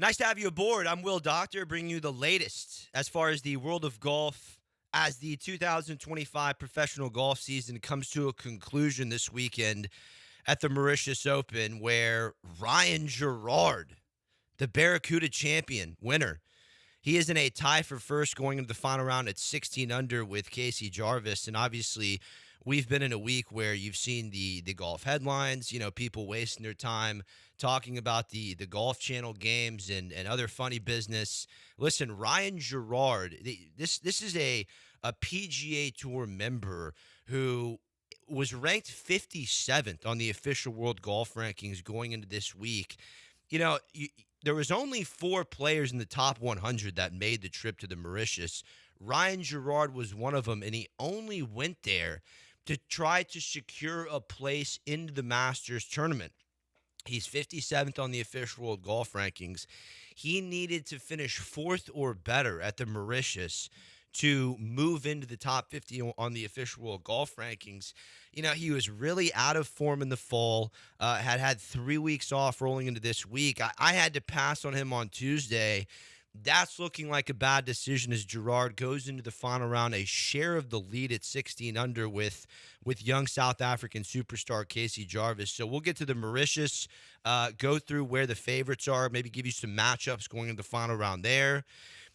Nice to have you aboard. I'm Will Doctor, bringing you the latest as far as the world of golf as the 2025 professional golf season comes to a conclusion this weekend at the Mauritius Open, where Ryan Gerard, the Barracuda champion winner, he is in a tie for first going into the final round at 16 under with Casey Jarvis. And obviously, we've been in a week where you've seen the golf headlines, people wasting their time talking about the Golf Channel games and other funny business. Listen, Ryan Gerard, this is a PGA Tour member who was ranked 57th on the official world golf rankings going into this week. There was only four players in the top 100 that made the trip to the Mauritius. Ryan Gerard was one of them, and he only went there to try to secure a place into the Masters tournament. He's 57th on the official world golf rankings. He needed to finish fourth or better at the Mauritius to move into the top 50 on the official world golf rankings. He was really out of form in the fall, had 3 weeks off rolling into this week. I had to pass on him on Tuesday. That's looking like a bad decision as Gerard goes into the final round, a share of the lead at 16 under with young South African superstar Casey Jarvis. So we'll get to the Mauritius, go through where the favorites are, maybe give you some matchups going into the final round there.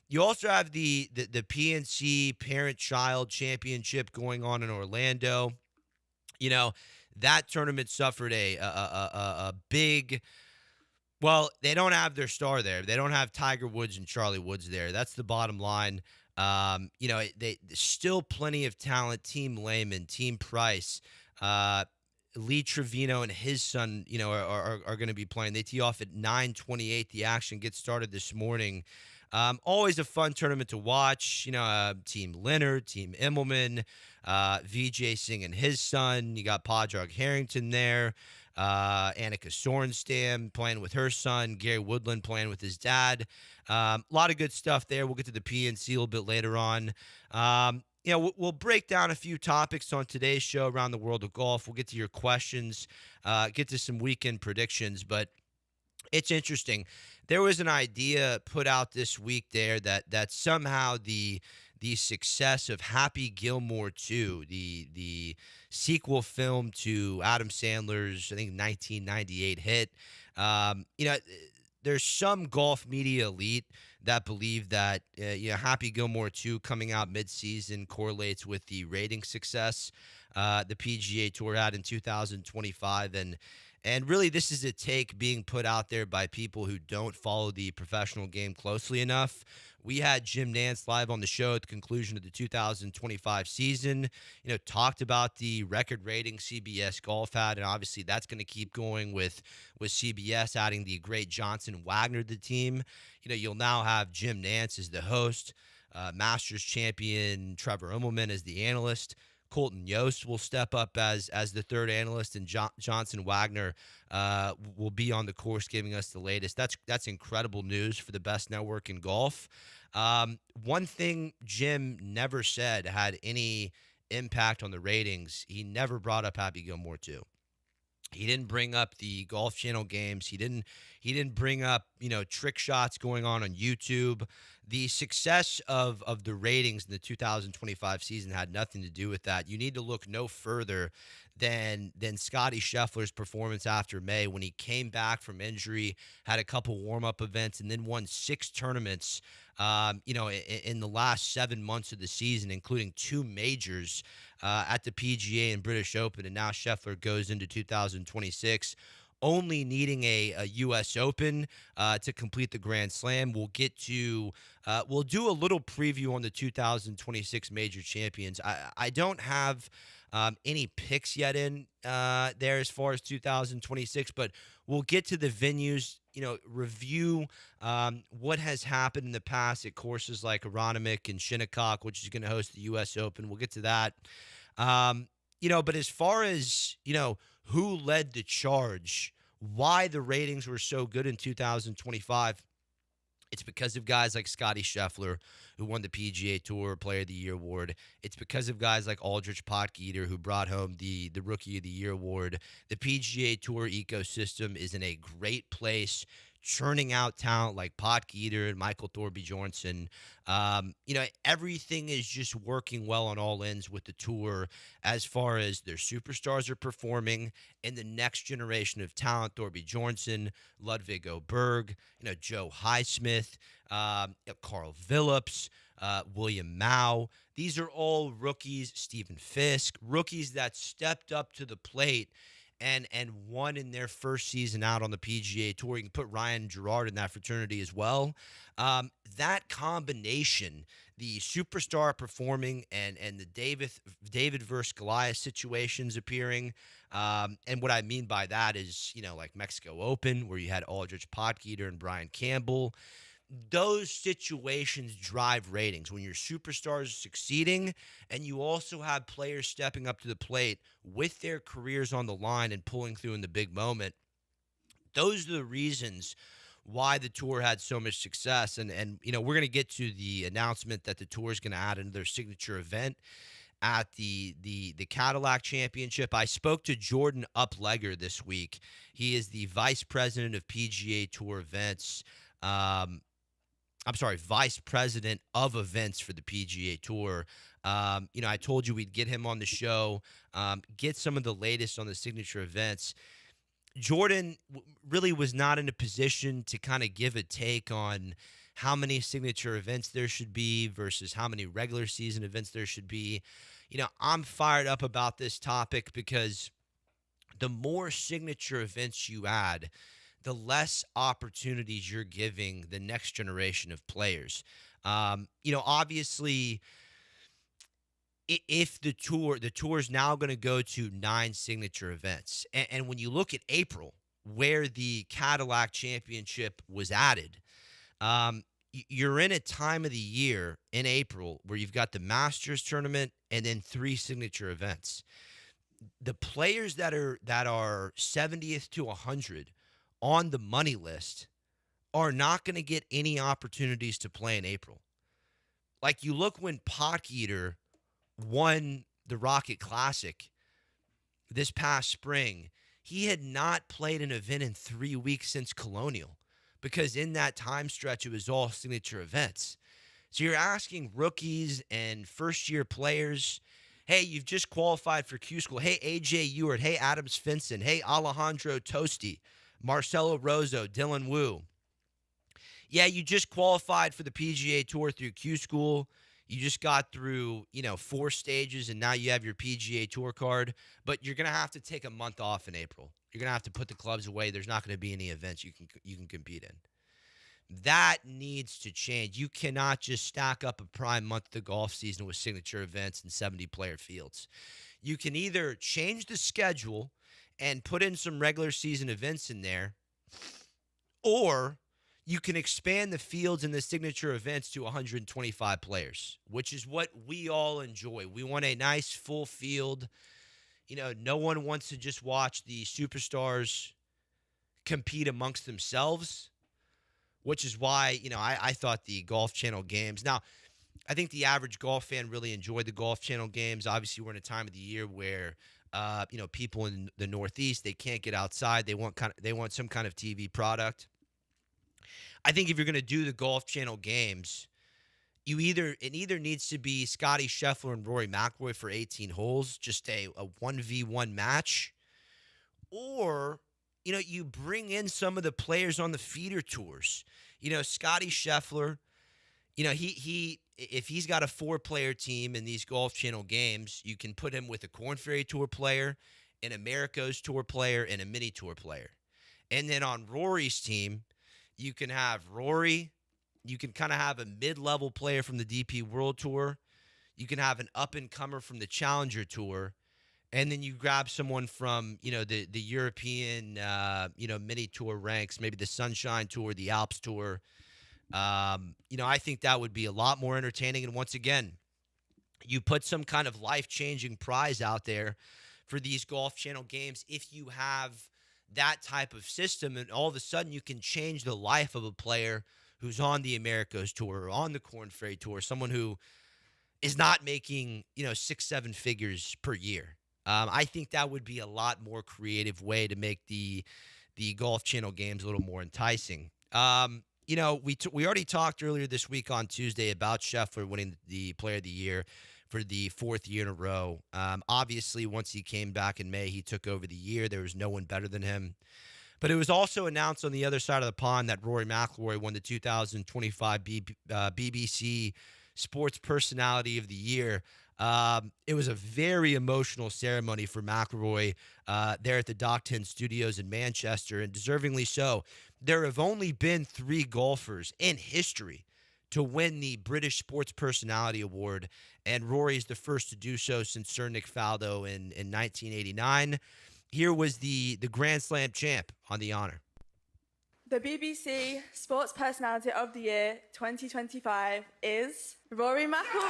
You also have the PNC Parent-Child Championship going on in Orlando. That tournament suffered a big. Well, they don't have their star there. They don't have Tiger Woods and Charlie Woods there. That's the bottom line. They still plenty of talent. Team Lehman, Team Price, Lee Trevino and his son, are going to be playing. They tee off at 9:28. The action gets started this morning. Always a fun tournament to watch. Team Leonard, Team Immelman, VJ Singh and his son. You got Padraig Harrington there. Annika Sorenstam playing with her son. Gary Woodland playing with his dad. A lot of good stuff there. We'll get to the PNC a little bit later on. We'll break down a few topics on today's show around the world of golf. We'll get to your questions, get to some weekend predictions, but it's interesting. There was an idea put out this week there that somehow the success of Happy Gilmore 2, the sequel film to Adam Sandler's, I think, 1998 hit, there's some golf media elite that believe that Happy Gilmore 2 coming out mid-season correlates with the rating success the PGA Tour had in 2025. And really, this is a take being put out there by people who don't follow the professional game closely enough. We had Jim Nantz live on the show at the conclusion of the 2025 season, talked about the record rating CBS Golf had, and obviously that's going to keep going with CBS adding the great Johnson Wagner to the team. You'll now have Jim Nantz as the host, Masters champion Trevor Immelman as the analyst. Colton Yost will step up as the third analyst, and Johnson Wagner will be on the course giving us the latest. That's incredible news for the best network in golf. One thing Jim never said had any impact on the ratings. He never brought up Happy Gilmore 2. He didn't bring up the Golf Channel games. He didn't bring up, trick shots going on YouTube. The success of the ratings in the 2025 season had nothing to do with that. You need to look no further than Scotty Scheffler's performance after May when he came back from injury, had a couple warm-up events, and then won 6 tournaments, in the last 7 months of the season, including 2 majors at the PGA and British Open. And now Scheffler goes into 2026 only needing a U.S. Open to complete the Grand Slam. We'll do a little preview on the 2026 major champions. I don't have any picks yet in there as far as 2026, but we'll get to the venues, review what has happened in the past at courses like Aronimink and Shinnecock, which is going to host the U.S. Open. We'll get to that. But as far as, who led the charge, why the ratings were so good in 2025, it's because of guys like Scotty Scheffler, who won the PGA Tour Player of the Year award. It's because of guys like Aldrich Potgieter, who brought home the Rookie of the Year award. The PGA Tour ecosystem is in a great place churning out talent like Potgieter and Michael Thorby Jornson. Everything is just working well on all ends with the tour as far as their superstars are performing and the next generation of talent. Thorby Jornson, Ludwig Oberg, Joe Highsmith, Carl Phillips, William Mao. These are all rookies. Stephen Fisk, rookies that stepped up to the plate and won in their first season out on the PGA Tour. You can put Ryan Gerard in that fraternity as well. That combination, the superstar performing and the David versus Goliath situations appearing, and what I mean by that is, like Mexico Open, where you had Aldrich Potgieter and Brian Campbell. Those situations drive ratings when your superstars are succeeding and you also have players stepping up to the plate with their careers on the line and pulling through in the big moment. Those are the reasons why the tour had so much success. And we're going to get to the announcement that the tour is going to add another signature event at the Cadillac Championship. I spoke to Jordan Uplegger this week. He is the vice president of PGA Tour events. Vice president of events for the PGA Tour. I told you we'd get him on the show, get some of the latest on the signature events. Jordan really was not in a position to kind of give a take on how many signature events there should be versus how many regular season events there should be. I'm fired up about this topic because the more signature events you add, the less opportunities you're giving the next generation of players. Obviously, if the tour is now going to go to 9 signature events. And when you look at April, where the Cadillac Championship was added, you're in a time of the year in April where you've got the Masters tournament and then 3 signature events. The players that are 70th to 100 on the money list are not going to get any opportunities to play in April. Like, you look when Potgieter won the Rocket Classic this past spring, he had not played an event in 3 weeks since Colonial because in that time stretch, it was all signature events. So you're asking rookies and first-year players, hey, you've just qualified for Q School. Hey, A.J. Ewart. Hey, Adams Finson. Hey, Alejandro Tosti. Marcelo Rozo, Dylan Wu. Yeah, you just qualified for the PGA Tour through Q School. You just got through, 4 stages, and now you have your PGA Tour card. But you're going to have to take a month off in April. You're going to have to put the clubs away. There's not going to be any events you can compete in. That needs to change. You cannot just stack up a prime month of the golf season with signature events and 70-player fields. You can either change the schedule and put in some regular season events in there, or you can expand the fields and the signature events to 125 players, which is what we all enjoy. We want a nice full field. No one wants to just watch the superstars compete amongst themselves, which is why, I thought the Golf Channel games. Now, I think the average golf fan really enjoyed the Golf Channel games. Obviously, we're in a time of the year where people in the Northeast, they can't get outside. They want some kind of TV product. I think if you're going to do the Golf Channel games, it either needs to be Scotty Scheffler and Rory McIlroy for 18 holes, just a 1v1 match, or you bring in some of the players on the feeder tours. Scotty Scheffler, he if he's got a 4-player team in these Golf Channel games, you can put him with a Korn Ferry Tour player, an America's Tour player, and a Mini Tour player. And then on Rory's team, you can have Rory. You can kind of have a mid-level player from the DP World Tour. You can have an up-and-comer from the Challenger Tour. And then you grab someone from, the European, Mini Tour ranks, maybe the Sunshine Tour, the Alps Tour. I think that would be a lot more entertaining. And once again, you put some kind of life-changing prize out there for these Golf Channel games if you have that type of system, and all of a sudden you can change the life of a player who's on the America's Tour or on the Korn Ferry Tour, someone who is not making, 6-7 figures per year. I think that would be a lot more creative way to make the the Golf Channel games a little more enticing. We already talked earlier this week on Tuesday about Scheffler winning the Player of the Year for the fourth year in a row. Obviously, once he came back in May, he took over the year. There was no one better than him. But it was also announced on the other side of the pond that Rory McIlroy won the 2025 BBC Sports Personality of the Year. It was a very emotional ceremony for McIlroy there at the Dock 10 Studios in Manchester, and deservingly so. There have only been 3 golfers in history to win the British Sports Personality Award, and Rory is the first to do so since Sir Nick Faldo in 1989. Here was the Grand Slam champ on the honor. The BBC Sports Personality of the Year 2025 is Rory McIlroy.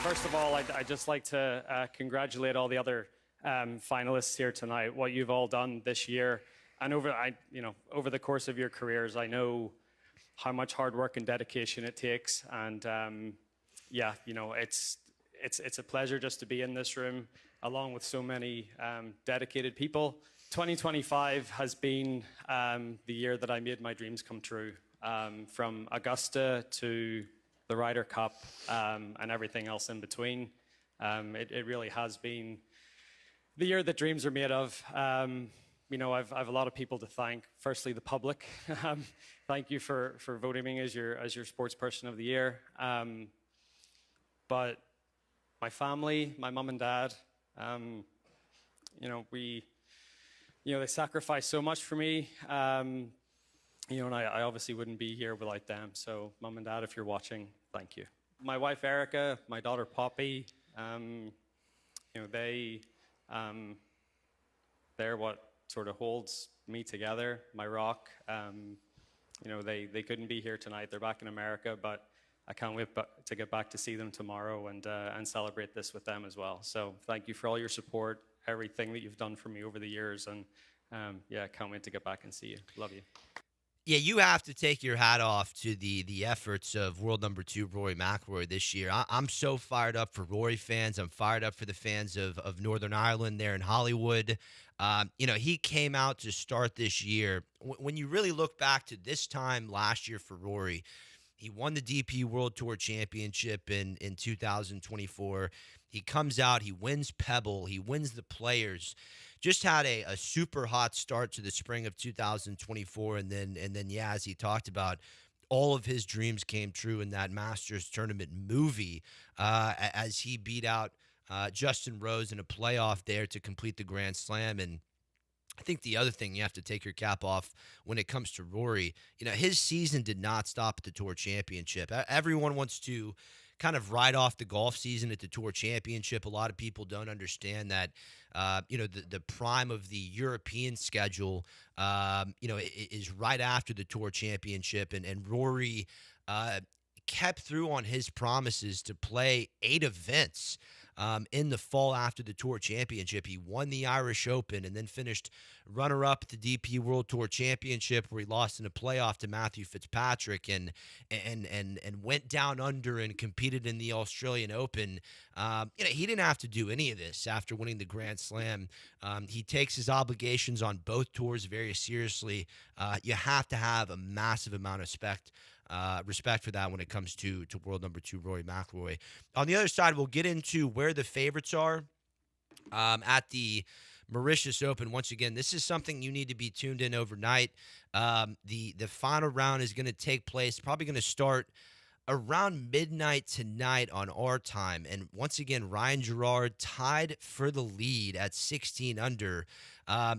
First of all, I'd just like to congratulate all the other finalists here tonight. What you've all done this year, and over the course of your careers, I know how much hard work and dedication it takes. And it's a pleasure just to be in this room along with so many dedicated people. 2025 has been the year that I made my dreams come true, from Augusta to the Ryder Cup, and everything else in between. It really has been the year that dreams are made of. I've a lot of people to thank. Firstly, the public. Thank you for voting me as your sports person of the year. But my family, my mom and dad, they sacrificed so much for me. And I obviously wouldn't be here without them. So, Mom and Dad, if you're watching, thank you. My wife Erica, my daughter Poppy, they're what sort of holds me together. My rock. They couldn't be here tonight. They're back in America, but I can't wait to get back to see them tomorrow and celebrate this with them as well. So, thank you for all your support, everything that you've done for me over the years, and can't wait to get back and see you. Love you. Yeah, you have to take your hat off to the efforts of world number 2 Rory McIlroy this year. I'm so fired up for Rory fans. I'm fired up for the fans of Northern Ireland there in Hollywood. He came out to start this year. When you really look back to this time last year for Rory, he won the DP World Tour Championship in 2024. He comes out, he wins Pebble, he wins the Players. Just had a super hot start to the spring of 2024, and then as he talked about, all of his dreams came true in that Masters tournament movie as he beat out Justin Rose in a playoff there to complete the Grand Slam. And I think the other thing you have to take your cap off when it comes to Rory, his season did not stop at the Tour Championship. Everyone wants to kind of ride off the golf season at the Tour Championship. A lot of people don't understand that, the prime of the European schedule, is right after the Tour Championship. And Rory kept through on his promises to play 8 events in the fall after the Tour Championship. He won the Irish Open and then finished runner-up at the DP World Tour Championship, where he lost in a playoff to Matthew Fitzpatrick and went down under and competed in the Australian Open. He didn't have to do any of this after winning the Grand Slam. He takes his obligations on both tours very seriously. You have to have a massive amount of respect for that when it comes to world number 2 Rory McIlroy. On the other side, we'll get into where the favorites are at the Mauritius Open. Once again, this is something you need to be tuned in overnight. The final round is going to take place, probably going to start around midnight tonight on our time. And once again, Ryan Gerard tied for the lead at 16 under.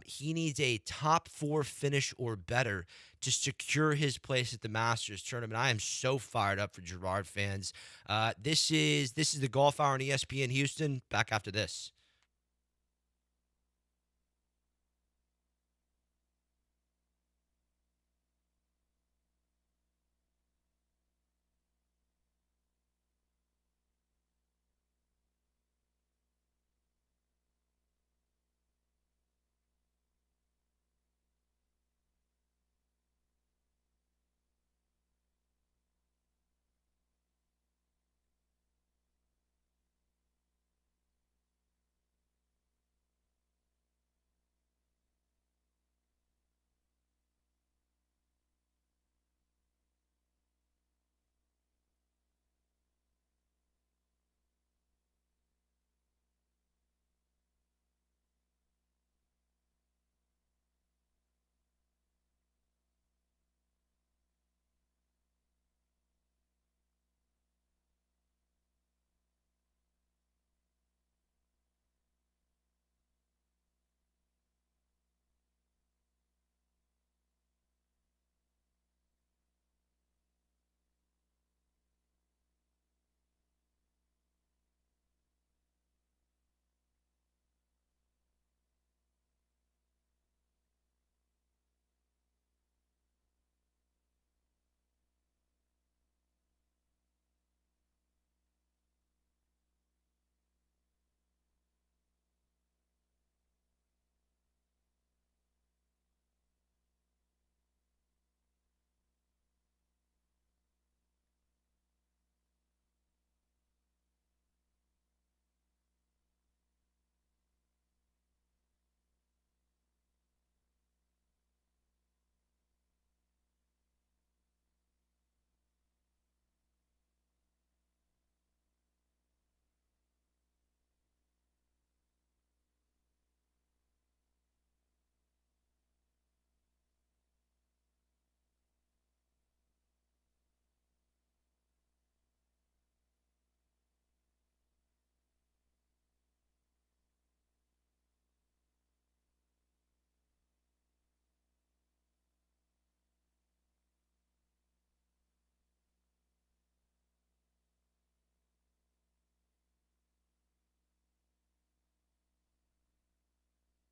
He needs a top 4 finish or better to secure his place at the Masters tournament. I am so fired up for Gerard fans. This is the Golf Hour on ESPN Houston. Back after this.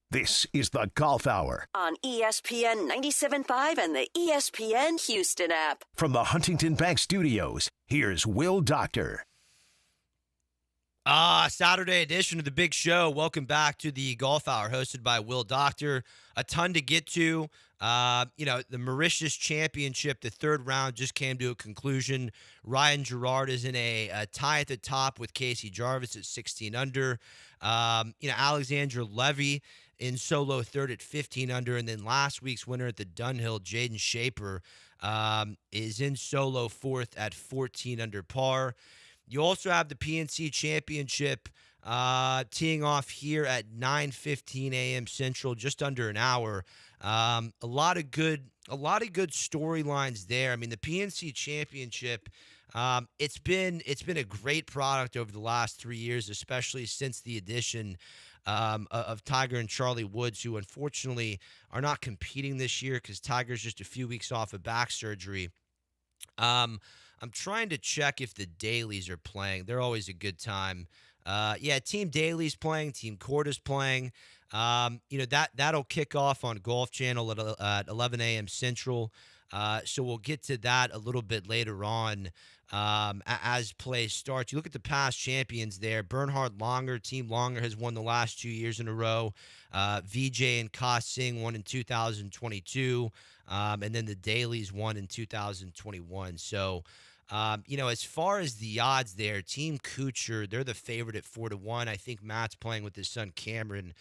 This is the Golf Hour on ESPN 97.5 and the ESPN Houston app. from the Huntington Bank Studios. Here's Will Doctor. Saturday edition of the big show. Welcome back to the Golf Hour hosted by Will Doctor. A ton to get to. The Mauritius Championship, the third round just came to a conclusion. Ryan Gerard is in a tie at the top with Casey Jarvis at 16 under. Alexander Levy in solo third at 15 under. And then last week's winner at the Dunhill, Jaden Shaper, is in solo fourth at 14 under par. You also have the PNC Championship teeing off here at 9:15 a.m. Central, just under an hour. A lot of good storylines there. I mean, the PNC Championship, it's been a great product over the last 3 years, especially since the addition of Tiger and Charlie Woods, who unfortunately are not competing this year because Tiger's just a few weeks off of back surgery. I'm trying to check if the Dailies are playing. They're always a good time. Team Daly's playing. Team Corda's playing. That'll kick off on Golf Channel at 11 a.m. Central. So we'll get to that a little bit later on as play starts. You look at the past champions there. Bernhard Langer, Team Langer, has won the last 2 years in a row. VJ and Ka Singh won in 2022. And then the Dailies won in 2021. So, as far as the odds there, Team Kuchar, they're the favorite at 4-1. I think Matt's playing with his son Cameron,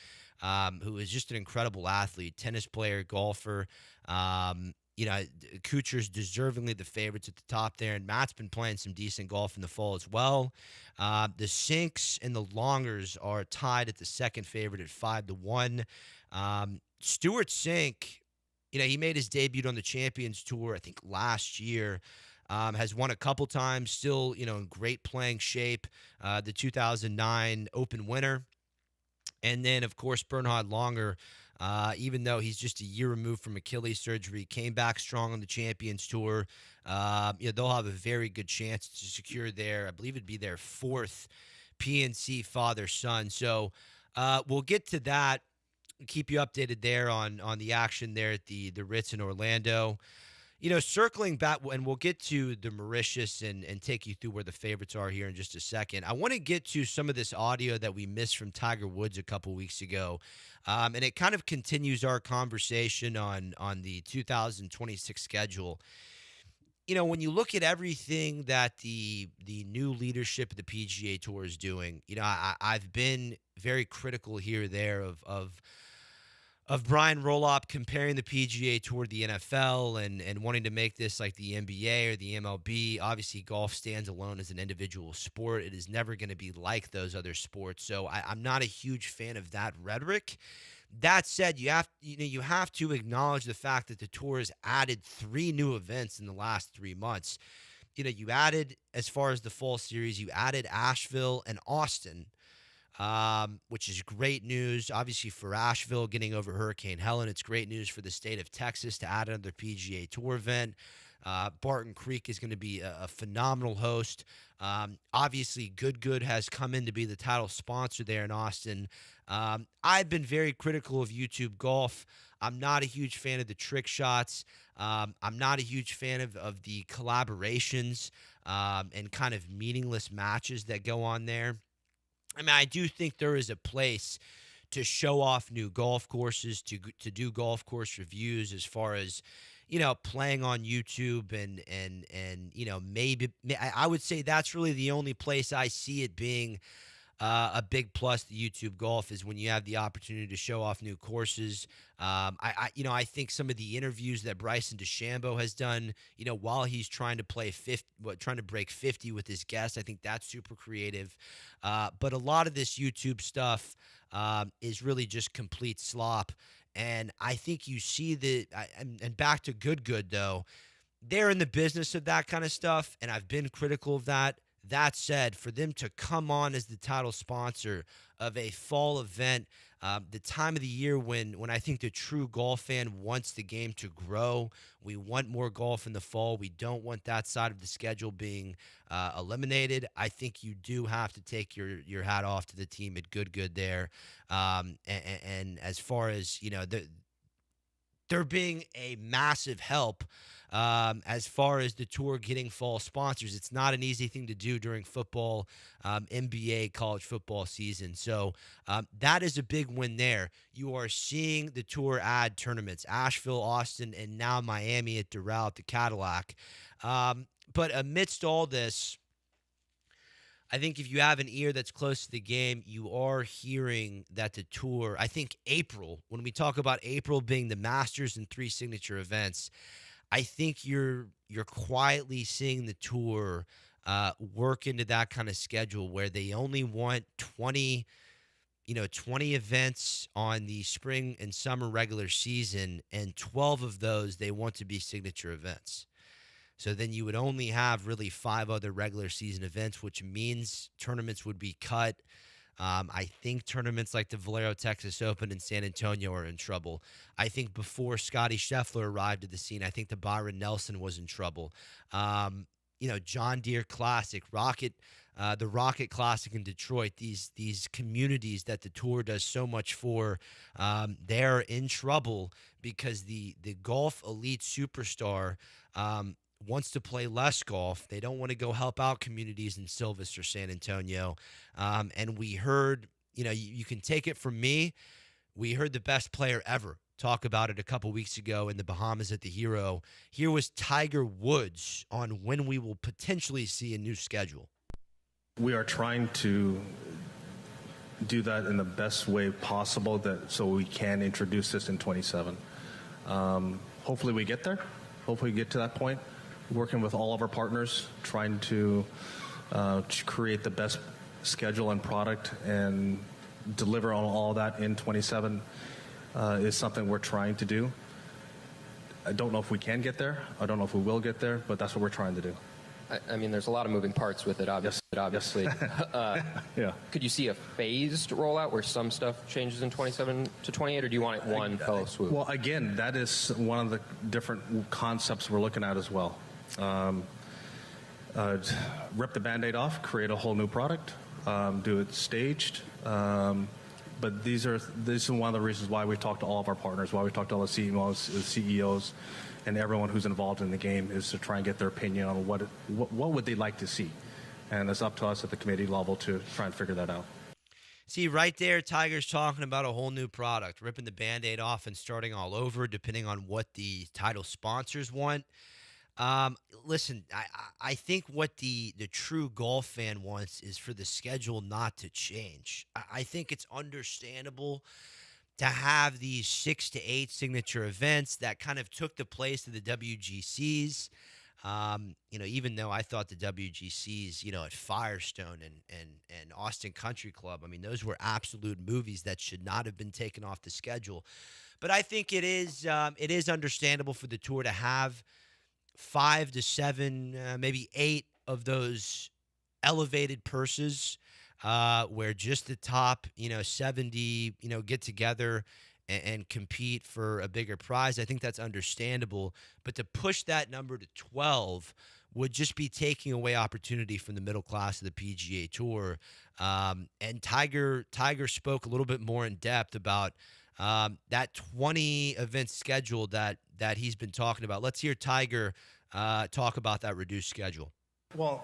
who is just an incredible athlete, tennis player, golfer. Kuchar's deservingly the favorites at the top there, and Matt's been playing some decent golf in the fall as well. The Sinks and the Longers are tied at the second favorite at 5-1. Stuart Sink, he made his debut on the Champions Tour, I think last year. Has won a couple times, still, in great playing shape. The 2009 Open winner. And then, of course, Bernhard Langer, even though he's just a year removed from Achilles surgery, came back strong on the Champions Tour. They'll have a very good chance to secure I believe it'd be their fourth PNC father-son. So we'll get to that. Keep you updated there on the action there at the Ritz in Orlando. Circling back, and we'll get to the Mauritius and take you through where the favorites are here in just a second. I want to get to some of this audio that we missed from Tiger Woods a couple weeks ago. And it kind of continues our conversation on the 2026 schedule. When you look at everything that the new leadership of the PGA Tour is doing, I've been very critical here or there of Brian Rolop comparing the PGA Tour to the NFL and wanting to make this like the NBA or the MLB. Obviously, golf stands alone as an individual sport. It is never going to be like those other sports. So I'm not a huge fan of that rhetoric. That said, you have to acknowledge the fact that the tour has added 3 new events in the last 3 months. You added, as far as the fall series, you added Asheville and Austin. Which is great news, obviously, for Asheville getting over Hurricane Helen. It's great news for the state of Texas to add another PGA Tour event. Barton Creek is going to be a phenomenal host. Obviously, Good has come in to be the title sponsor there in Austin. I've been very critical of YouTube Golf. I'm not a huge fan of the trick shots. I'm not a huge fan of the collaborations and kind of meaningless matches that go on there. I mean, I do think there is a place to show off new golf courses, to do golf course reviews as far as, playing on YouTube and maybe I would say that's really the only place I see it being a big plus to YouTube Golf is when you have the opportunity to show off new courses. I think some of the interviews that Bryson DeChambeau has done, while he's trying to trying to break 50 with his guests, I think that's super creative. But a lot of this YouTube stuff is really just complete slop. And I think you see and back to Good though, they're in the business of that kind of stuff, and I've been critical of that. That said, for them to come on as the title sponsor of a fall event, the time of the year when I think the true golf fan wants the game to grow, we want more golf in the fall. We don't want that side of the schedule being eliminated. I think you do have to take your hat off to the team at Good there. And as far as, they're being a massive help as far as the tour getting fall sponsors. It's not an easy thing to do during football, NBA, college football season. So that is a big win there. You are seeing the tour add tournaments, Asheville, Austin, and now Miami at Doral at the Cadillac. But amidst all this, I think if you have an ear that's close to the game, you are hearing that the tour, I think April, when we talk about April being the Masters and 3 signature events, I think you're quietly seeing the tour work into that kind of schedule where they only want 20 events on the spring and summer regular season, and 12 of those they want to be signature events. So then you would only have really 5 other regular season events, which means tournaments would be cut. I think tournaments like the Valero Texas Open in San Antonio are in trouble. I think before Scotty Scheffler arrived at the scene, I think the Byron Nelson was in trouble. John Deere Classic, the Rocket Classic in Detroit, these communities that the tour does so much for, they're in trouble because the golf elite superstar wants to play less golf. They don't want to go help out communities in Silvis or San Antonio. And we heard, you can take it from me, we heard the best player ever talk about it a couple weeks ago in the Bahamas at the Hero. Here was Tiger Woods on when we will potentially see a new schedule. We are trying to do that in the best way possible so we can introduce this in 27. Hopefully we get there. Hopefully we get to that point. Working with all of our partners, trying to create the best schedule and product and deliver on all that in 27 is something we're trying to do. I don't know if we can get there. I don't know if we will get there, but that's what we're trying to do. I mean, there's a lot of moving parts with it, obviously. Yeah. Could you see a phased rollout where some stuff changes in 27 to 28, or do you want it one fell swoop? Well, again, that is one of the different concepts we're looking at as well. Rip the Band-Aid off, create a whole new product, do it staged. But this is one of the reasons why we talk to all of our partners, why we talk to all the CEOs, and everyone who's involved in the game, is to try and get their opinion on what would they like to see. And it's up to us at the committee level to try and figure that out. See, right there, Tiger's talking about a whole new product, ripping the Band-Aid off and starting all over, depending on what the title sponsors want. Listen, I think what the true golf fan wants is for the schedule not to change. I think it's understandable to have these 6 to 8 signature events that kind of took the place of the WGCs. Even though I thought the WGCs, at Firestone and Austin Country Club, I mean, those were absolute movies that should not have been taken off the schedule. But I think it is understandable for the tour to have 5 to 7, maybe 8 of those elevated purses where just the top, 70, get together and compete for a bigger prize. I think that's understandable. But to push that number to 12 would just be taking away opportunity from the middle class of the PGA Tour. And Tiger spoke a little bit more in depth about that 20 event schedule that he's been talking about. Let's hear Tiger talk about that reduced schedule. Well,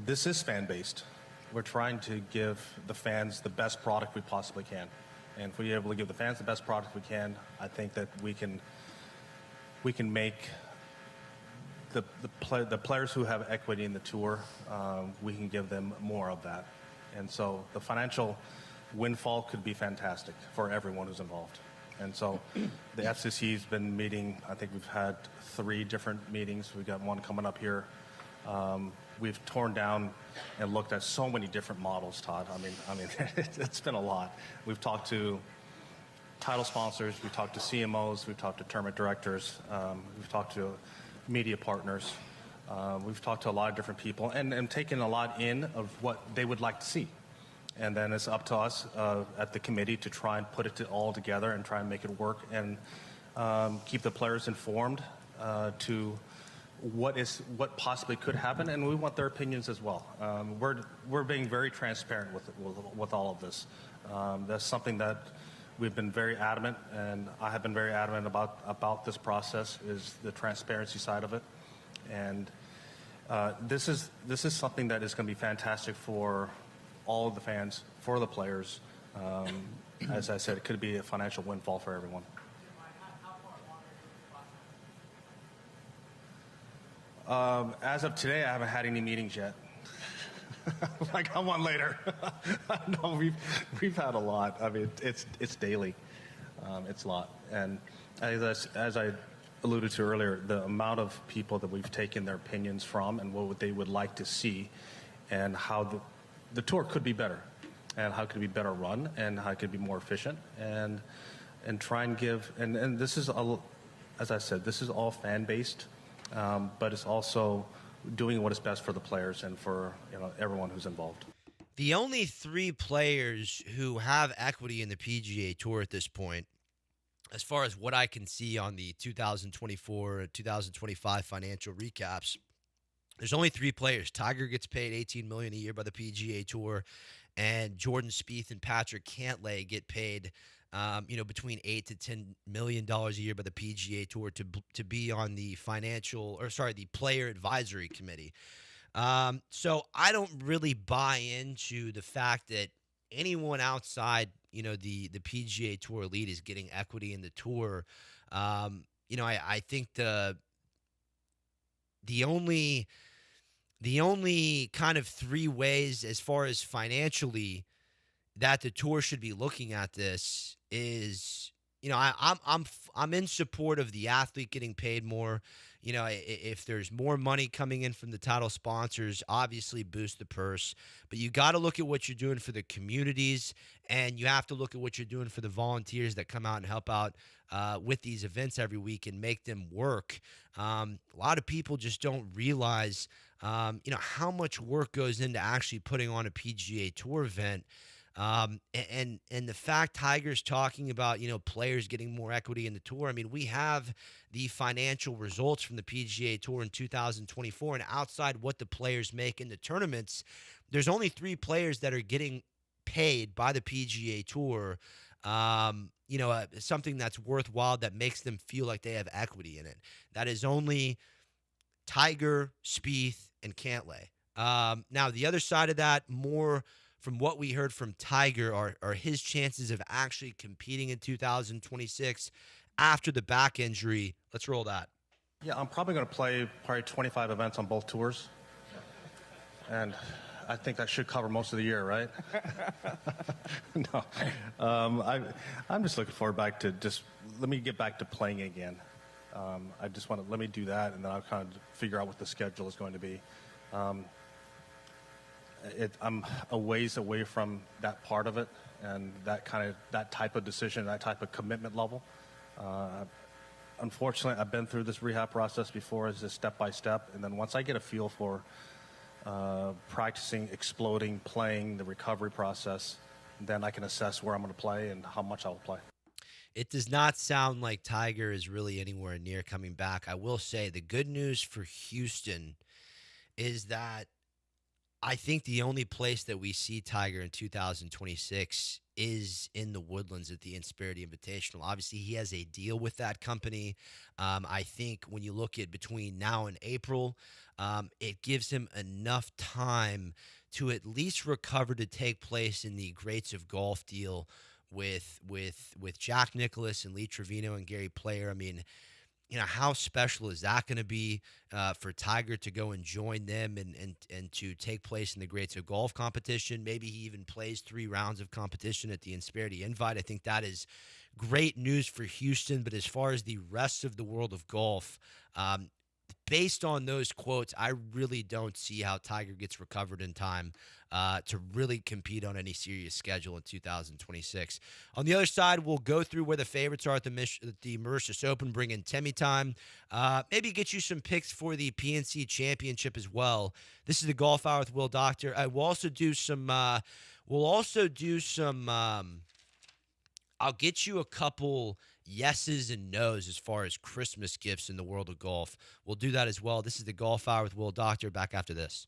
this is fan-based. We're trying to give the fans the best product we possibly can. And if we're able to give the fans the best product we can, I think that we can make the players who have equity in the tour, we can give them more of that. And so the financial windfall could be fantastic for everyone who's involved. And so the FCC's been meeting. I think we've had 3 different meetings. We've got one coming up here. We've torn down and looked at so many different models, Todd. I mean, it's been a lot. We've talked to title sponsors. We've talked to CMOs. We've talked to tournament directors. We've talked to media partners. We've talked to a lot of different people and taken a lot in of what they would like to see. And then it's up to us at the committee to try and put it all together and try and make it work and keep the players informed to what possibly could happen, and we want their opinions as well. We're being very transparent with all of this. That's something that we've been very adamant, and I have been very adamant about this process, is the transparency side of it. And this is something that is going to be fantastic for all of the fans, for the players. As I said, it could be a financial windfall for everyone. As of today, I haven't had any meetings yet. I got one later. No, we've had a lot. I mean, it's daily. It's a lot. And as I alluded to earlier, the amount of people that we've taken their opinions from and what they would like to see, and how the tour could be better, and how it could be better run, and how it could be more efficient, and try and give. And this is, as I said, this is all fan based. But it's also doing what is best for the players and for everyone who's involved. The only 3 players who have equity in the PGA Tour at this point, as far as what I can see on the 2024 and 2025 financial recaps, there's only 3 players. Tiger gets paid $18 million a year by the PGA Tour, and Jordan Spieth and Patrick Cantlay get paid between $8 to $10 million a year by the PGA Tour to be on the the player advisory committee. So I don't really buy into the fact that anyone outside, the PGA Tour elite is getting equity in the tour. I think the only kind of 3 ways as far as financially that the tour should be looking at this is, I'm in support of the athlete getting paid more. If there's more money coming in from the title sponsors, obviously boost the purse. But you got to look at what you're doing for the communities, and you have to look at what you're doing for the volunteers that come out and help out with these events every week and make them work. A lot of people just don't realize, how much work goes into actually putting on a PGA Tour event. And the fact Tiger's talking about, players getting more equity in the tour. I mean, we have the financial results from the PGA Tour in 2024, and outside what the players make in the tournaments, there's only 3 players that are getting paid by the PGA Tour. Something that's worthwhile that makes them feel like they have equity in it. That is only Tiger, Spieth, and Cantlay. Now, the other side of that, more from what we heard from Tiger, are his chances of actually competing in 2026 after the back injury. Let's roll that. Yeah, I'm probably going to play 25 events on both tours. And I think that should cover most of the year, right? No. I'm just looking forward back to let me get back to playing again. I just want to let me do that, and then I'll kind of figure out what the schedule is going to be. I'm a ways away from that part of it, and that type of decision, that type of commitment level. Unfortunately, I've been through this rehab process before, as a step by step, and then once I get a feel for practicing, exploding, playing, the recovery process, then I can assess where I'm going to play and how much I will play. It does not sound like Tiger is really anywhere near coming back. I will say the good news for Houston is that I think the only place that we see Tiger in 2026 is in the Woodlands at the Insperity Invitational. Obviously, he has a deal with that company. I think when you look at between now and April, it gives him enough time to at least recover to take place in the Greats of Golf deal with Jack Nicklaus and Lee Trevino and Gary Player. I mean, how special is that going to be for Tiger to go and join them and to take place in the Greats of Golf competition? Maybe he even plays 3 rounds of competition at the Insperity Invite. I think that is great news for Houston. But as far as the rest of the world of golf, the based on those quotes, I really don't see how Tiger gets recovered in time to really compete on any serious schedule in 2026. On the other side, we'll go through where the favorites are at the Mauritius Open, bring in Temi time, maybe get you some picks for the PNC Championship as well. This is the Golf Hour with Will Doctor. I will also do some. I'll get you a couple yeses and nos as far as Christmas gifts in the world of golf. We'll do that as well. This is the Golf Hour with Will Doctor. Back after this.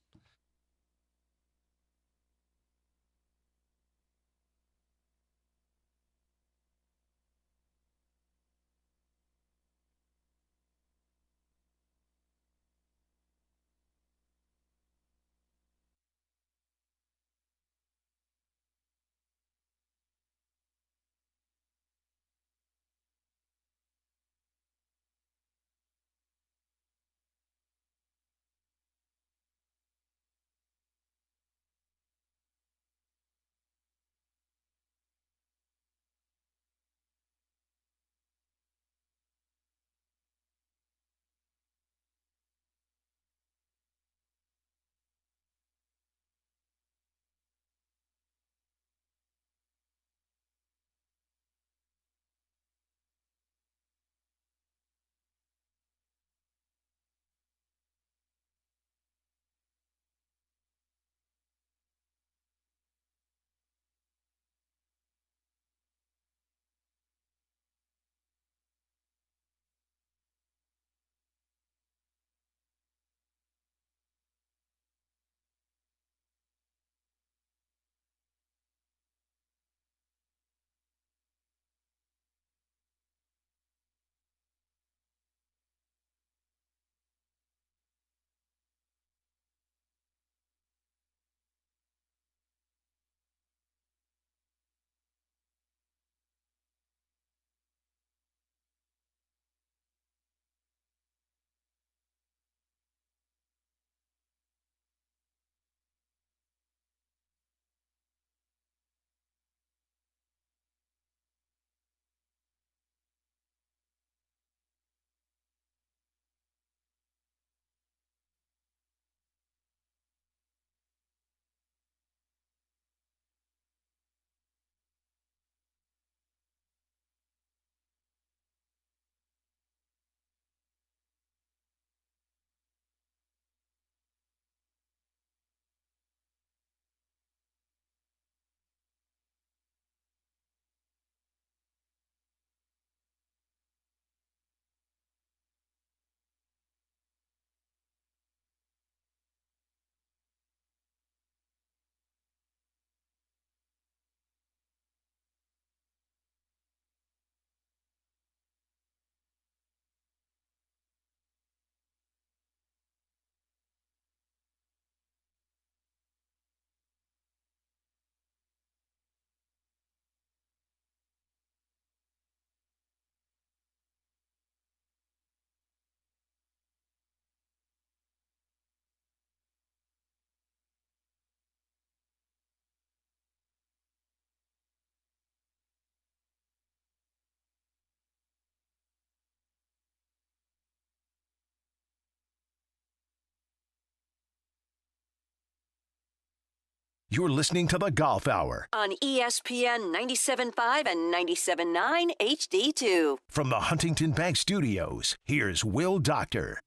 You're listening to the Golf Hour On ESPN 97.5 and 97.9 HD2. from the Huntington Bank Studios. Here's Will Doctor.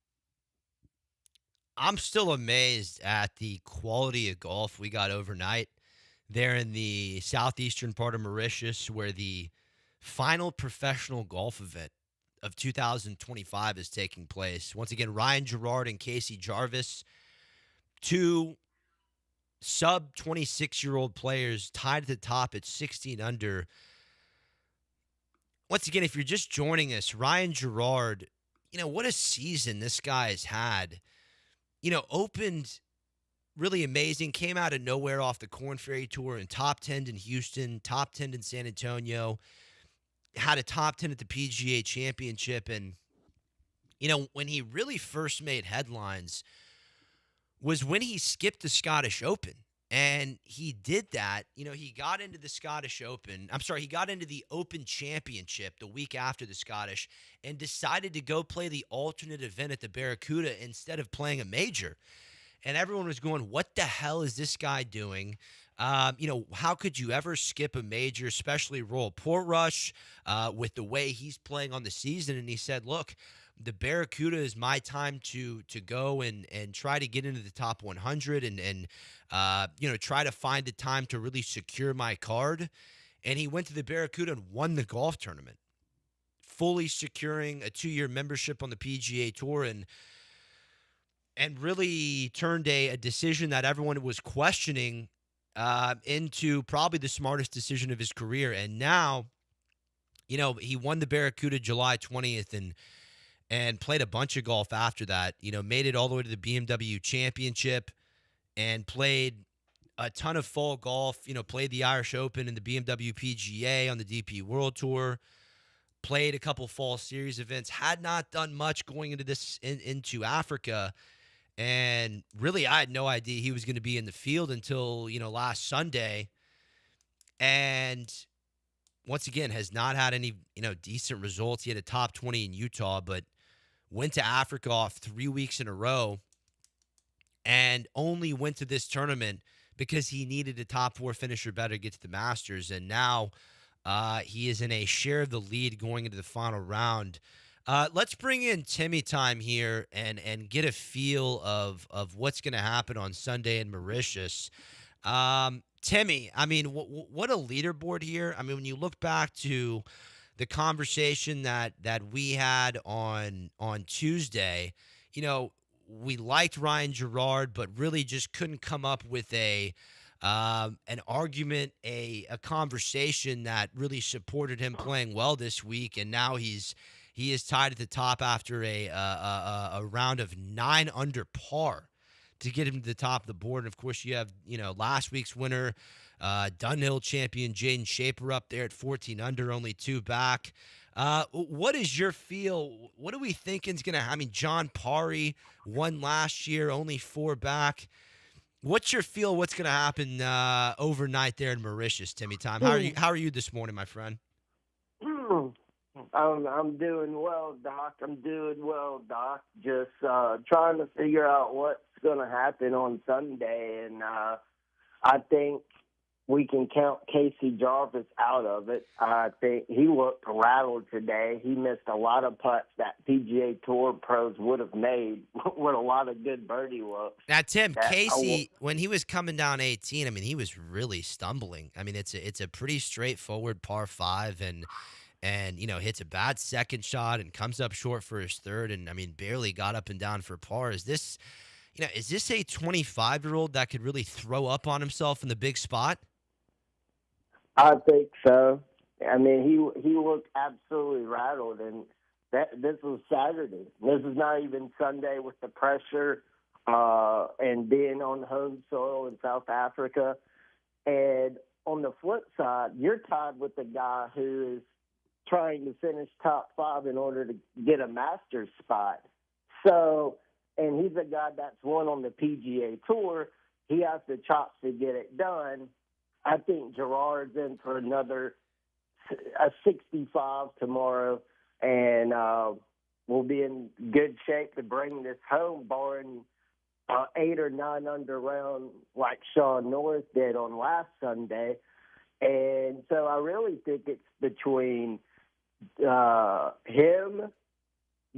I'm still amazed at the quality of golf we got overnight there in the southeastern part of Mauritius, where the final professional golf event of 2025 is taking place. Once again, Ryan Gerard and Casey Jarvis, two sub 26-year-old players tied at the top at 16 under. Once again, if you're just joining us, Ryan Gerard, what a season this guy has had. Opened really amazing, came out of nowhere off the Korn Ferry Tour and top 10 in Houston, top 10 in San Antonio, had a top 10 at the PGA Championship. And, when he really first made headlines was when he skipped the Scottish Open And he did that. He got into the Scottish Open. I'm sorry, he got into the Open Championship the week after the Scottish and decided to go play the alternate event at the Barracuda instead of playing a major. And everyone was going, what the hell is this guy doing? How could you ever skip a major, especially Royal Portrush, with the way he's playing on the season? And he said, look, the Barracuda is my time to go and try to get into the top 100 and try to find a time to really secure my card. And he went to the Barracuda and won the golf tournament, fully securing a 2-year membership on the PGA Tour and really turned a decision that everyone was questioning into probably the smartest decision of his career. And now, he won the Barracuda July 20th and played a bunch of golf after that. Made it all the way to the BMW Championship and played a ton of fall golf. Played the Irish Open and the BMW PGA on the DP World Tour. Played a couple fall series events. Had not done much going into this into Africa. And really, I had no idea he was going to be in the field until, last Sunday. And once again, has not had any, decent results. He had a top 20 in Utah, but went to Africa off 3 weeks in a row and only went to this tournament because he needed a top 4 finish or better to get to the Masters. And now he is in a share of the lead going into the final round. Let's bring in Timmy time here and get a feel of what's going to happen on Sunday in Mauritius. Timmy, I mean, what a leaderboard here. I mean, when you look back to the conversation that we had on Tuesday, we liked Ryan Gerard, but really just couldn't come up with an argument, a conversation that really supported him playing well this week. And now he is tied at the top after a round of 9 under par to get him to the top of the board. And of course, you have last week's winner, Dunhill champion Jaden Shaper up there at 14 under, only 2 back. What is your feel? What are we thinking is going to happen? I mean, John Parry won last year, only 4 back. What's your feel? What's going to happen overnight there in Mauritius, Timmy Time? How are you this morning, my friend? I'm doing well, Doc. Just trying to figure out what's going to happen on Sunday, and I think we can count Casey Jarvis out of it. I think he looked rattled today. He missed a lot of putts that PGA Tour pros would have made with a lot of good birdie looks. Now, Tim, Casey, when he was coming down 18, I mean, he was really stumbling. I mean, it's a pretty straightforward par 5 and hits a bad second shot and comes up short for his third and, I mean, barely got up and down for par. Is this a 25-year-old that could really throw up on himself in the big spot? I think so. I mean, he looked absolutely rattled, and this was Saturday. This is not even Sunday with the pressure and being on home soil in South Africa. And on the flip side, you're tied with a guy who is trying to finish top 5 in order to get a Masters spot. So, and he's a guy that's won on the PGA Tour. He has the chops to get it done. I think Gerard's in for a 65 tomorrow, and we'll be in good shape to bring this home, barring 8 or 9 under round like Sean Norris did on last Sunday. And so I really think it's between him,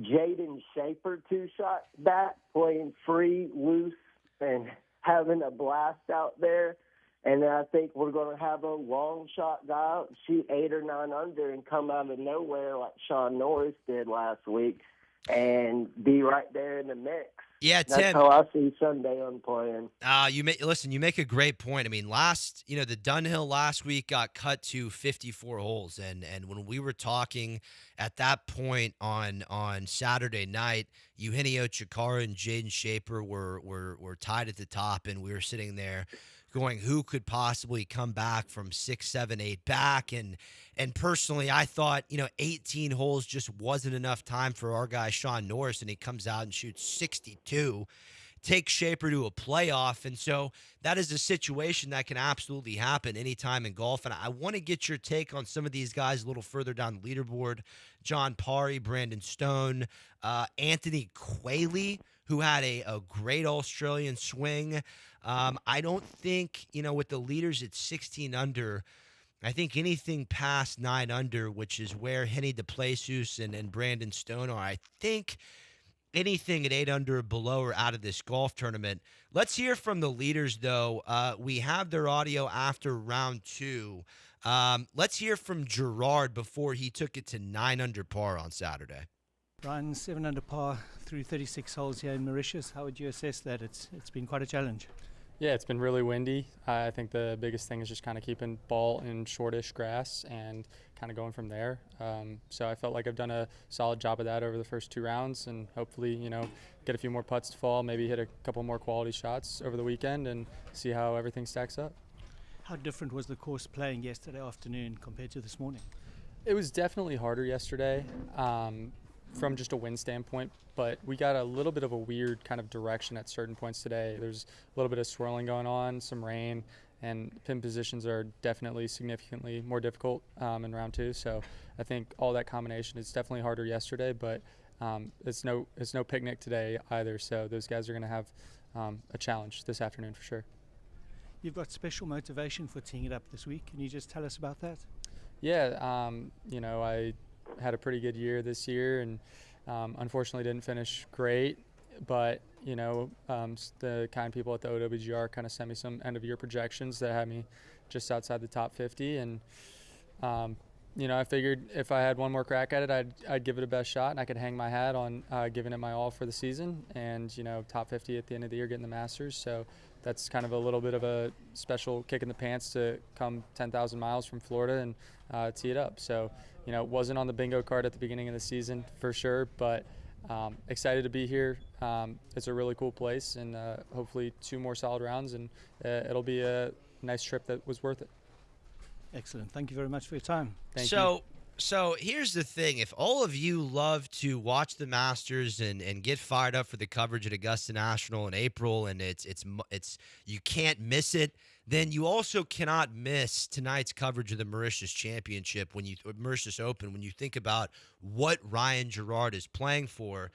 Jaden Shaper, 2 shots back, playing free, loose, and having a blast out there. And I think we're going to have a long shot guy shoot 8 or 9 under and come out of nowhere like Sean Norris did last week and be right there in the mix. Yeah, Tim. That's how I see Sunday unplaying. You make a great point. I mean, the Dunhill last week got cut to 54 holes, and when we were talking at that point on Saturday night, Eugenio Chikara and Jaden Shaper were tied at the top, and we were sitting there going, who could possibly come back from 6, 7, 8 back? And personally, I thought, 18 holes just wasn't enough time for our guy Sean Norris, and he comes out and shoots 62 take Shaper to a playoff. And so that is a situation that can absolutely happen anytime in golf. And I want to get your take on some of these guys a little further down the leaderboard. John Parry, Brandon Stone, Anthony Quayle, who had a great Australian swing. I don't think, with the leaders at 16 under, I think anything past 9 under, which is where Henny DePlacius and Brandon Stone are, I think anything at 8 under or below are out of this golf tournament. Let's hear from the leaders, though. We have their audio after round 2. Let's hear from Gerard before he took it to 9 under par on Saturday. Ryan, 7 under par through 36 holes here in Mauritius. How would you assess that? It's been quite a challenge. Yeah, it's been really windy. I think the biggest thing is just kind of keeping ball in shortish grass and kind of going from there. So I felt like I've done a solid job of that over the first 2 rounds, and hopefully, get a few more putts to fall, maybe hit a couple more quality shots over the weekend and see how everything stacks up. How different was the course playing yesterday afternoon compared to this morning? It was definitely harder yesterday from just a wind standpoint, but we got a little bit of a weird kind of direction at certain points today. There's a little bit of swirling going on, some rain, and pin positions are definitely significantly more difficult in round 2. So I think all that combination is definitely harder yesterday, but it's no picnic today either. So those guys are going to have a challenge this afternoon for sure. You've got special motivation for teeing it up this week. Can you just tell us about that? Yeah, I had a pretty good year this year, and unfortunately didn't finish great. But the kind people at the OWGR kind of sent me some end-of-year projections that had me just outside the top 50, and I figured if I had one more crack at it, I'd give it a best shot, and I could hang my hat on giving it my all for the season, and top 50 at the end of the year, getting the Masters. So that's kind of a little bit of a special kick in the pants to come 10,000 miles from Florida and tee it up. So, it wasn't on the bingo card at the beginning of the season for sure, but excited to be here. It's a really cool place, and hopefully 2 more solid rounds, and it'll be a nice trip that was worth it. Excellent. Thank you very much for your time. Thank you. So here's the thing. If all of you love to watch the Masters and get fired up for the coverage at Augusta National in April, and it's you can't miss it, then you also cannot miss tonight's coverage of the Mauritius Championship Mauritius Open when you think about what Ryan Gerard is playing for.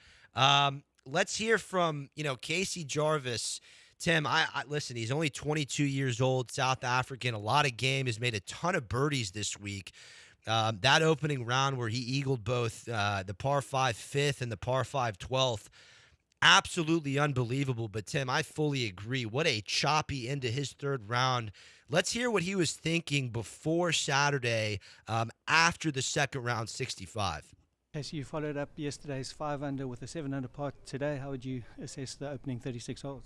Let's hear from Casey Jarvis. Tim, I listen, he's only 22 years old, South African, a lot of game, has made a ton of birdies this week. That opening round where he eagled both the par 5 5th and the par 5 12th, absolutely unbelievable. But, Tim, I fully agree. What a choppy end to his 3rd round. Let's hear what he was thinking before Saturday after the 2nd round 65. Casey, you followed up yesterday's 5 under with a 7 under par today. How would you assess the opening 36 holes?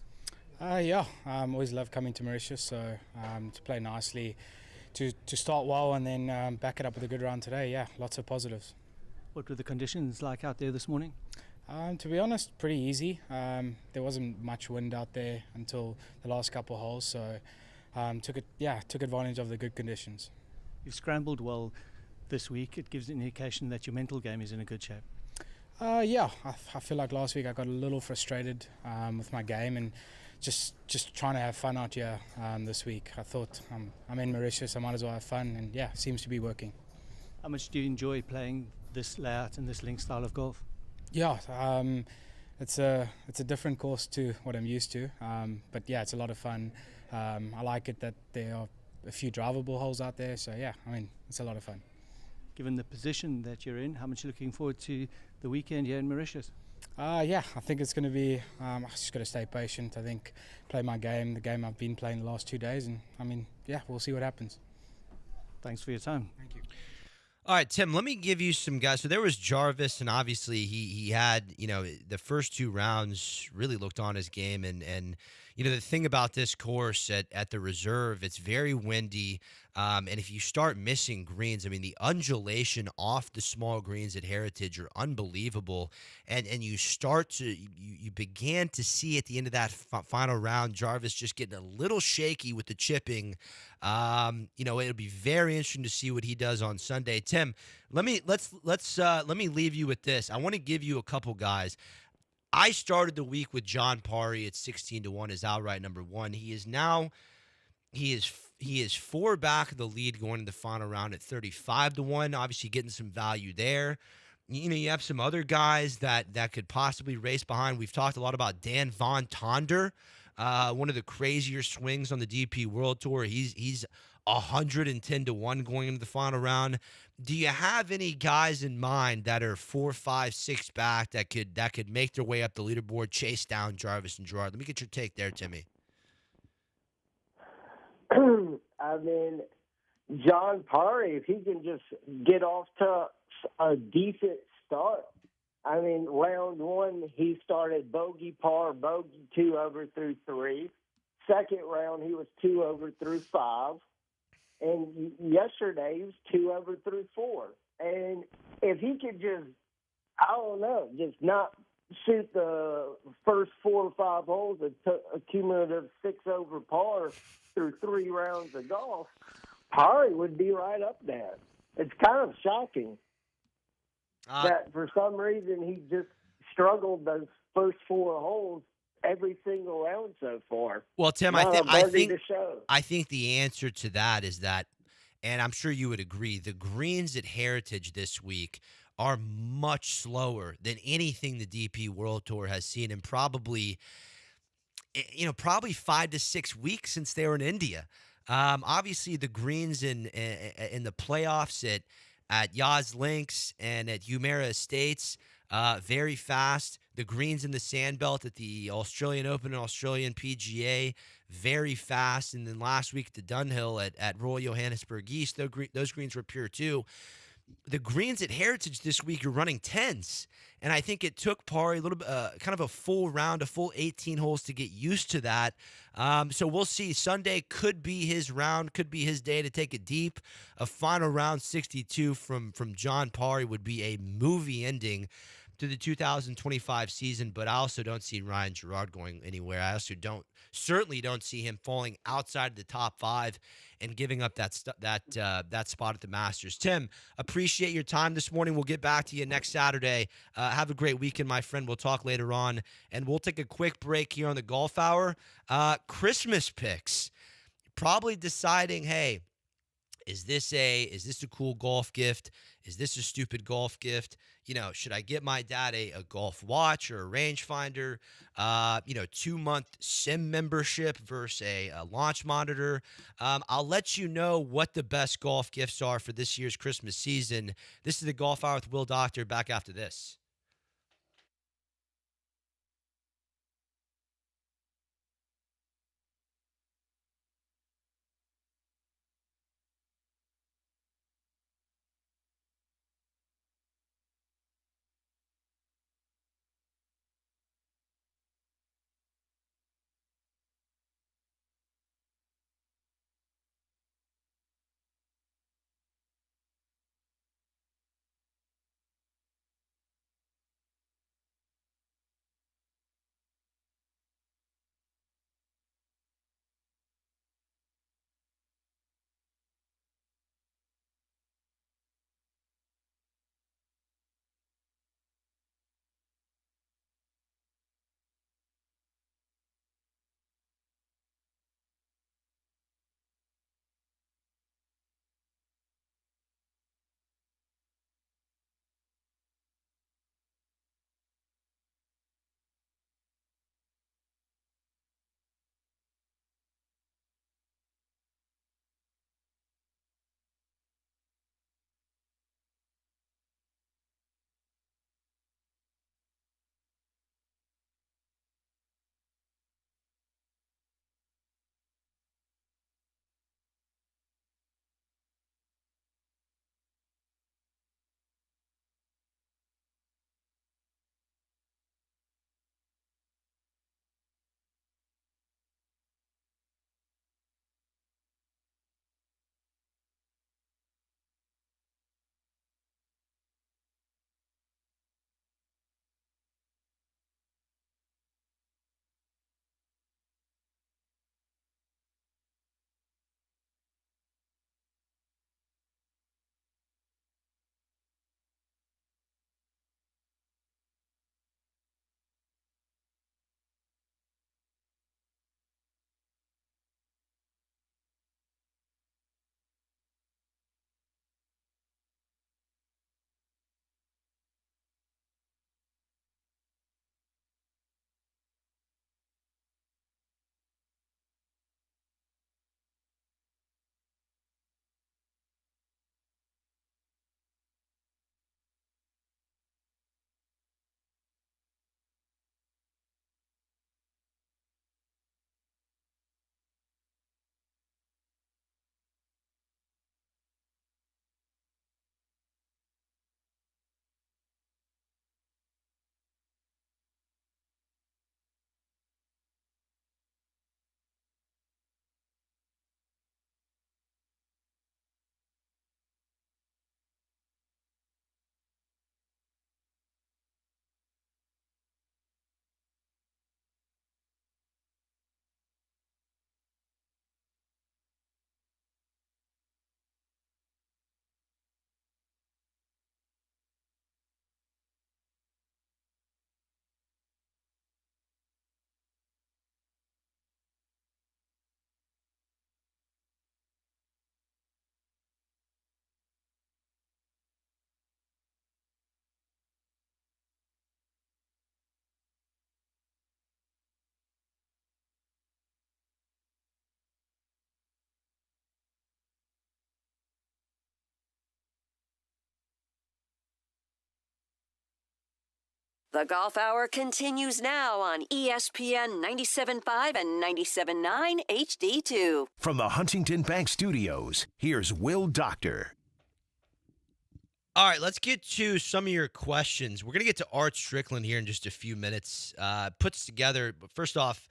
I always love coming to Mauritius, so to play nicely, to start well, and then back it up with a good round today. Yeah, lots of positives. What were the conditions like out there this morning? To be honest, pretty easy. There wasn't much wind out there until the last couple of holes, so took advantage of the good conditions. You've scrambled well this week. It gives an indication that your mental game is in a good shape. I feel like last week I got a little frustrated with my game, and just trying to have fun out here this week. I thought I'm in Mauritius, I might as well have fun, and yeah, seems to be working. How much do you enjoy playing this layout and this link style of golf? Yeah, it's a different course to what I'm used to, but yeah, it's a lot of fun. I like it that there are a few drivable holes out there, so yeah, it's a lot of fun. Given the position that you're in, how much are you looking forward to the weekend here in Mauritius? I think it's going to be, I just got to stay patient. I think play my game, the game I've been playing the last 2 days, and we'll see what happens. Thanks for your time. Thank you. All right, Tim, let me give you some guys. So there was Jarvis, and obviously he had, the first 2 rounds really looked on his game. And the thing about this course at the reserve, it's very windy. And if you start missing greens, the undulation off the small greens at Heritage are unbelievable. And you began to see at the end of that final round, Jarvis just getting a little shaky with the chipping. It'll be very interesting to see what he does on Sunday. Tim, let me leave you with this. I want to give you a couple guys. I started the week with John Parry at 16-1 as outright number one. He is now he is four back of the lead going into the final round at 35-1. Obviously, getting some value there. You have some other guys that could possibly race behind. We've talked a lot about Dan Von Tonder, one of the crazier swings on the DP World Tour. He's 110-1 going into the final round. Do you have any guys in mind that are 4, 5, 6 back that could make their way up the leaderboard, chase down Jarvis and Gerard? Let me get your take there, Timmy. I mean, John Parry, if he can just get off to a decent start. I mean, round one, he started bogey par, bogey 2 over through 3. Second round, he was 2 over through 5. And yesterday, he was 2 over through 4. And if he could just, I don't know, just not shoot the first 4 or 5 holes and took a cumulative 6 over par through 3 rounds of golf, Parry would be right up there. It's kind of shocking that for some reason he just struggled those first 4 holes every single round so far. Well, Tim, Not a birdie to show. I think the answer to that is that, and I'm sure you would agree, the greens at Heritage this week are much slower than anything the DP World Tour has seen in probably 5 to 6 weeks since they were in India. Obviously, the greens in the playoffs at Yas Links and at Jumeirah Estates, very fast. The greens in the Sandbelt at the Australian Open and Australian PGA, very fast. And then last week at the Dunhill at Royal Johannesburg East, those greens were pure too. The greens at Heritage this week are running 10s. And I think it took Parry a little bit, kind of a full round, a full 18 holes to get used to that. So we'll see. Sunday could be his round, could be his day to take it deep. A final round 62 from John Parry would be a movie ending to the 2025 season, but I also don't see Ryan Gerard going anywhere. I also certainly don't see him falling outside the top 5 and giving up that spot at the Masters. Tim, appreciate your time this morning. We'll get back to you next Saturday. Have a great weekend, my friend. We'll talk later on, and we'll take a quick break here on the Golf Hour. Christmas picks. Probably deciding, hey, is this a cool golf gift? Is this a stupid golf gift? Should I get my dad a golf watch or a rangefinder? 2-month sim membership versus a launch monitor. I'll let you know what the best golf gifts are for this year's Christmas season. This is the Golf Hour with Will Doctor. Back after this. The Golf Hour continues now on ESPN 97.5 and 97.9 HD2. From the Huntington Bank Studios, here's Will Doctor. All right, let's get to some of your questions. We're going to get to Art Strickland here in just a few minutes. Puts together, first off,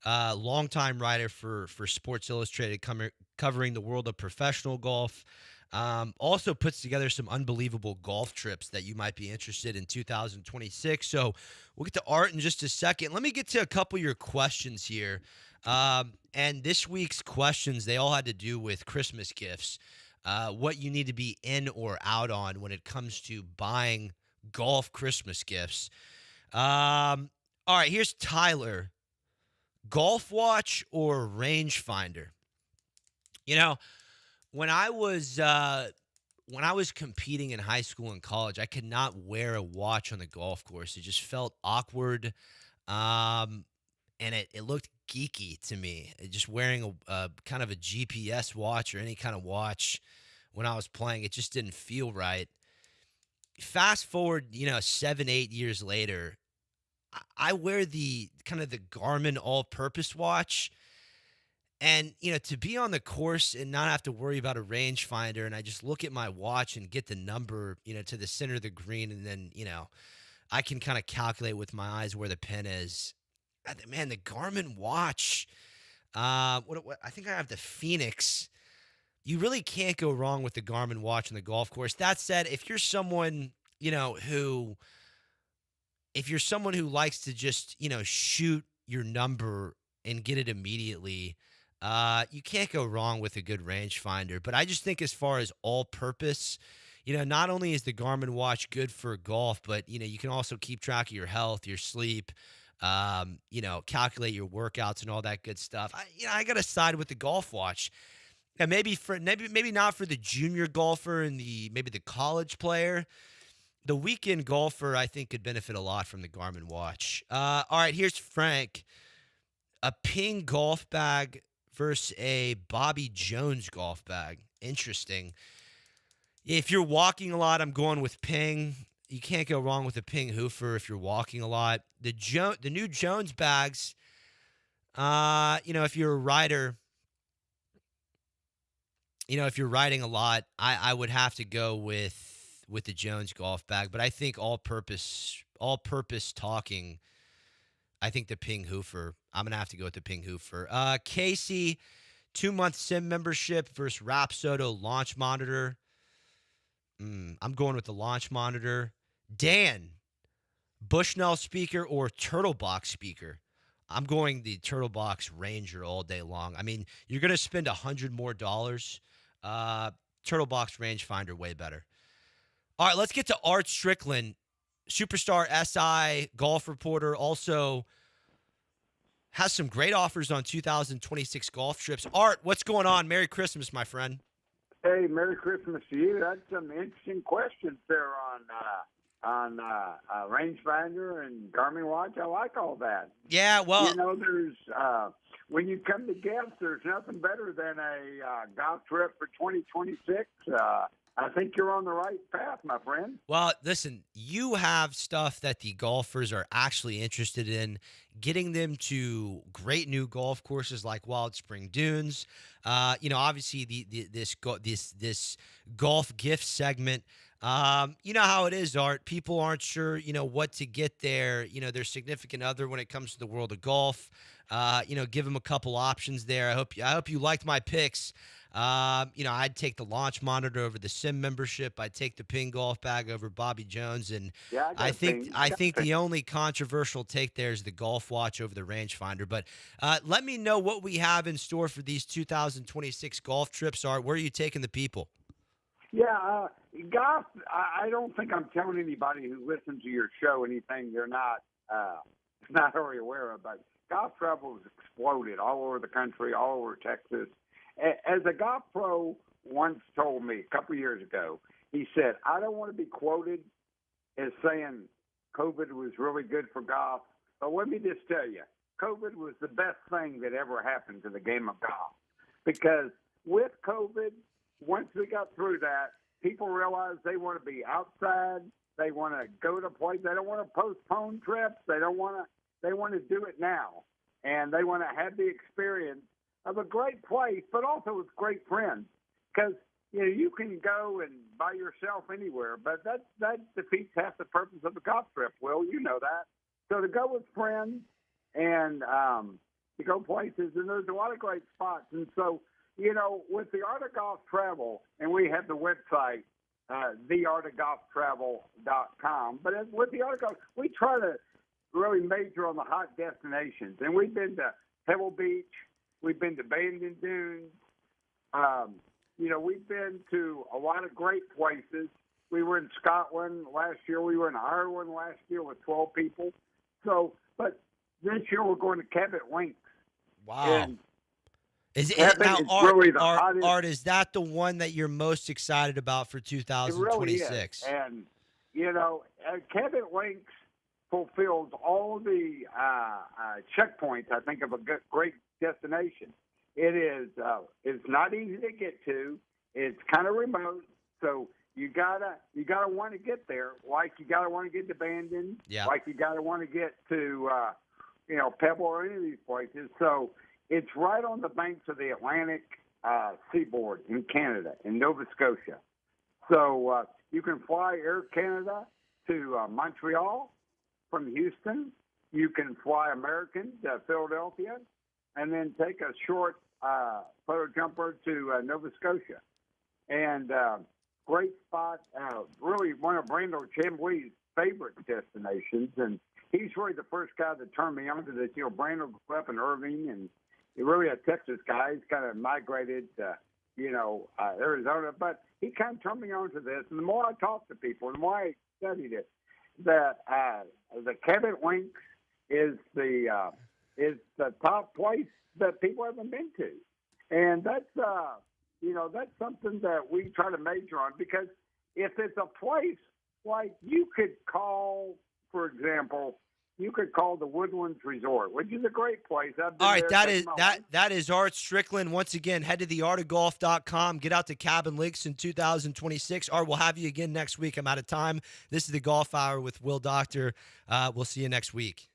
longtime writer for Sports Illustrated covering the world of professional golf. Also puts together some unbelievable golf trips that you might be interested in 2026. So we'll get to Art in just a second. Let me get to a couple of your questions here. And this week's questions, they all had to do with Christmas gifts. What you need to be in or out on when it comes to buying golf Christmas gifts. All right, here's Tyler. Golf watch or rangefinder? You know, when I was competing in high school and college, I could not wear a watch on the golf course. It just felt awkward, and it looked geeky to me. Just wearing a kind of a GPS watch or any kind of watch when I was playing, it just didn't feel right. Fast forward, 7, 8 years later, I wear the kind of the Garmin all-purpose watch. And, to be on the course and not have to worry about a rangefinder, and I just look at my watch and get the number, to the center of the green, and then, I can kind of calculate with my eyes where the pin is. Man, the Garmin watch, I think I have the Phoenix. You really can't go wrong with the Garmin watch on the golf course. That said, if you're someone, who likes to just, shoot your number and get it immediately, you can't go wrong with a good rangefinder. But I just think as far as all-purpose, not only is the Garmin watch good for golf, but, you can also keep track of your health, your sleep, calculate your workouts and all that good stuff. I got to side with the golf watch. And maybe not for the junior golfer and maybe the college player. The weekend golfer, I think, could benefit a lot from the Garmin watch. All right, here's Frank. A Ping golf bag versus a Bobby Jones golf bag. Interesting. If you're walking a lot, I'm going with Ping. You can't go wrong with a Ping Hoofer if you're walking a lot. The new Jones bags, if you're a rider, if you're riding a lot, I would have to go with the Jones golf bag. But I think all-purpose talking, I think the Ping Hoofer. I'm going to have to go with the Ping Hoofer. Casey, 2-month SIM membership versus Rapsodo launch monitor. I'm going with the launch monitor. Dan, Bushnell speaker or Turtle Box speaker? I'm going the Turtle Box Ranger all day long. I mean, you're going to spend $100 more. Turtle Box rangefinder, way better. All right, let's get to Art Strickland, Superstar SI golf reporter, also has some great offers on 2026 golf trips. Art, what's going on? Merry Christmas, my friend. Hey, Merry Christmas to you. That's some interesting questions there on rangefinder and Garmin watch. I like all that. Yeah, well, there's when you come to guests, there's nothing better than a golf trip for 2026. I think you're on the right path, my friend. Well, listen, you have stuff that the golfers are actually interested in, getting them to great new golf courses like Wild Spring Dunes. Obviously this golf gift segment. You know how it is, Art. People aren't sure, what to get their significant other when it comes to the world of golf. Give them a couple options there. I hope you liked my picks. I'd take the launch monitor over the SIM membership. I'd take the Ping golf bag over Bobby Jones, and yeah, I think the only controversial take there is the golf watch over the rangefinder. But let me know what we have in store for these 2026 golf trips. Art, where are you taking the people? Yeah, golf. I don't think I'm telling anybody who listens to your show anything they're not already aware of. But golf travel has exploded all over the country, all over Texas. As a golf pro once told me a couple of years ago, he said, I don't want to be quoted as saying COVID was really good for golf, but let me just tell you, COVID was the best thing that ever happened to the game of golf. Because with COVID, once we got through that, people realized they want to be outside, They want to go to places. They don't want to postpone trips. They don't want to. They want to do it now, and they want to have the experience of a great place, but also with great friends. Because you can go and by yourself anywhere, but that defeats half the purpose of a golf trip. Will, you know that. So to go with friends and to go places, and there's a lot of great spots. And so, with the Art of Golf Travel, and we have the website, theartofgolftravel.com. But with the Art of Golf, we try to really major on the hot destinations. And we've been to Pebble Beach. We've been to Bandon Dunes. We've been to a lot of great places. We were in Scotland last year. We were in Ireland last year with 12 people. So, but this year we're going to Cabot Links. Wow. And Is it Cabot now, is Art, really the Art, hottest. Art, is that the one that you're most excited about for It really 2026? is. And, Cabot Links fulfills all the checkpoints, I think, of a great destination. It is it's not easy to get to. It's kind of remote, so you gotta want to get there. Like you gotta want to get to Bandon. Yeah. Like you gotta want to get to Pebble or any of these places. So it's right on the banks of the Atlantic seaboard in Canada, in Nova Scotia. So you can fly Air Canada to Montreal from Houston. You can fly American to Philadelphia, and then take a short photo jumper to Nova Scotia. And great spot, really one of Brandon Chambly's favorite destinations. And he's really the first guy that turned me on to this. Brandon grew up in Irving, and he's really a Texas guy. He's kind of migrated to, Arizona. But he kind of turned me on to this. And the more I talked to people, the more I studied it, that the Cabot Links is the top place that people haven't been to. And that's something that we try to major on, because if it's a place like you could call, for example, the Woodlands Resort, which is a great place. I've been All right, there, that is Art Strickland. Once again, head to theartofgolf.com. Get out to Cabin Links in 2026. Art, we'll have you again next week. I'm out of time. This is the Golf Hour with Will Doctor. We'll see you next week.